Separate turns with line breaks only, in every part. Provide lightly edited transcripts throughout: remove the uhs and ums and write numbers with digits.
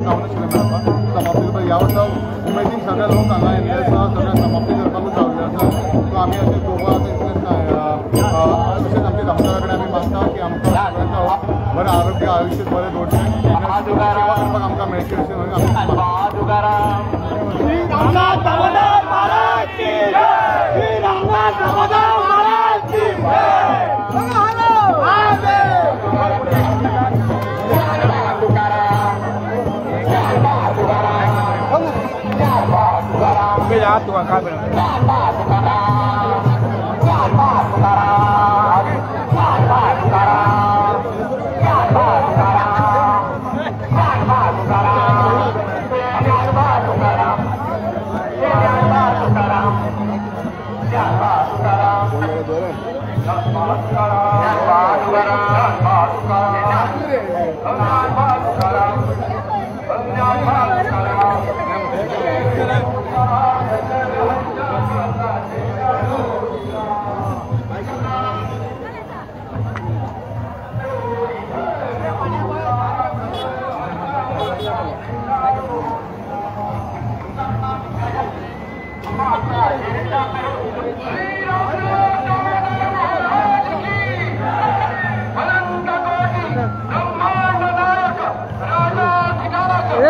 समाप्ती ह्या वर्सा उमेदीन सगळे लोक हांगा येयल्ले आसा, सगळ्यांक समाप्ती करपाकूच रावल्ले आसा. सो आमी अशें दोगां तशेंच आमच्या दामोदरा कडेन आमी मागता की आमकां सगळ्यांक बरें आरोग्य आयुश्य बरें दवरचें, सेवा करपाक आमकां मेळची अशें आमी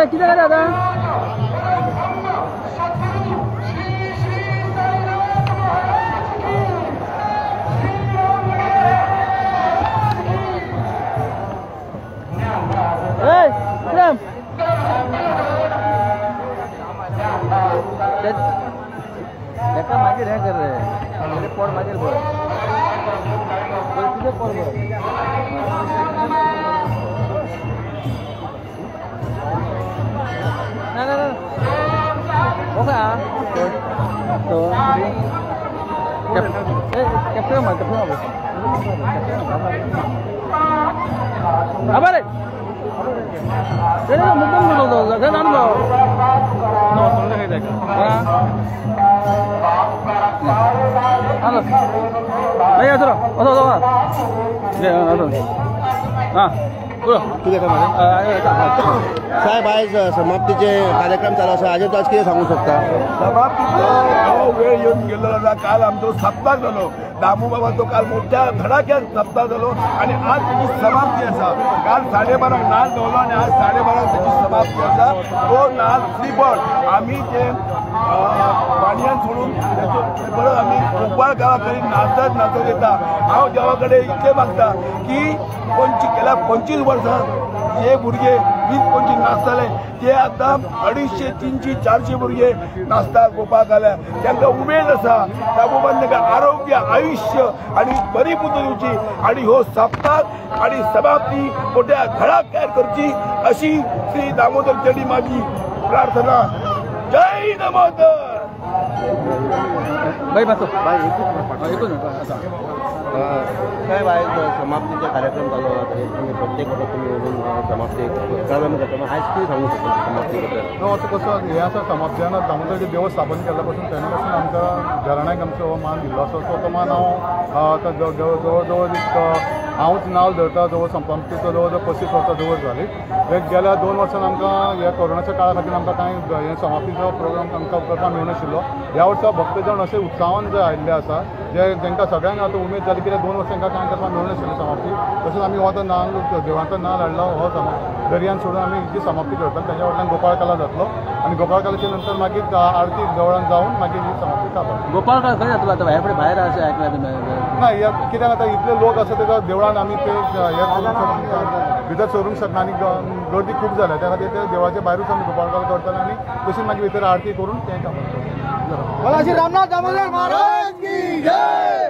किती काय दादा मागीर हे कर रे पोड मागीर बोल तुझे पोड बोल ना ना ना ओके तो कैप्टन मत कैप्टन अब अरे मुद्दा मुद्दा घर नाम लो नो समझ के देख हां भैया चलो ओतो हां
साहेब आज समाप्तीचे कार्यक्रम चालू आसा हाजेर आज कितें सांगूंक शकता?
समाप्तीचो वेळ येवन गेल्लो आसा. काल आमचो सप्ताक जालो दामू बाबाचो काल मोठ्या धडाक्यान सप्ताक जालो आनी आज तेची समाप्ती आसा. काल 12:30 नाल दवरलो आनी आज 12:30 तेची समाप्ती आसा. तो नाल फ्रीबर्ड आमी ते पाणयान सोडून परत आमी गोपाळ गांवा कडेन नाचत येता. हांव देवा कडेन इतलें मागता की गेल्या 25 वर्सां जे भुरगे 20-25 नाचताले ते आतां 250, 300, 400 भुरगे नाचता गोपाळ गाल्यार. तांकां उमेद आसा. दामोबान तांकां आरोग्य आयुश्य आनी बरी बुद्ध दिवची आनी ह्यो सप्ताक आनी समाप्ती मोठ्या धडाक्यार करची अशी श्री दामोदर चेडी माझी प्रार्थना. जय दामोदर.
साहेब आज समाप्तीचे कार्यक्रम चालू आसा. तुम्ही प्रत्येक वर्षाक तुम्ही येऊन समाप्ती कार्यक्रम करता. आज कितें सांगू शकता समाप्ती बद्दल?
असं कसं हे आसा समाप्तीन दामोदराचें देव स्थापन केल्ल्या पासून तेन्ना पासून आमच्या घराण्याक आमचो हो मान दिल्लो आसा. तो मान हांव जवळ जवळ हांवूच नांव धरता. जवळ समाप्तीचो जवळ 35 वर्सां जवळ जाली. गेल्या 2 वर्सान आमकां ह्या कोरोनाच्या काळा खातीर आमकां कांय हे समाप्तीचो प्रोग्राम आमकां करपाक मेळनाशिल्लो. ह्या वर्सा भक्तजण अशे उत्साहान जे आयिल्ले आसा जे तांकां सगळ्यांक आतां उमेद जाली कित्याक 2 वर्सां तांकां कांय करपाक मेळनाशिल्लें समाप्ती. तशेंच आमी हो नाल्ल देवाचो नाल्ल हाडलो. हो दर्यान सोडून आमी जी समाप्ती करतात ताच्या फाटल्यान गोपाळ काला जातलो आनी गोपाळ कालाच्या नंतर मागीर आरती देवळान जावन मागीर ही समाप्ती जाता.
गोपाळ काळ खंय जातलो आतां भायर अशें आयकलां
ना कित्याक आतां इतले लोक आसा तेका देवळान आमी ते भितर सरूंक शकना आनी गर्दी खूब जाल्या त्या खातीर ते देवळाच्या भायरूच आमी गोपाळ काल करतले आनी तशीच मागीर भितर आरती करून तें काम करतले.
रामनाथ दामोदर महाराज की जय.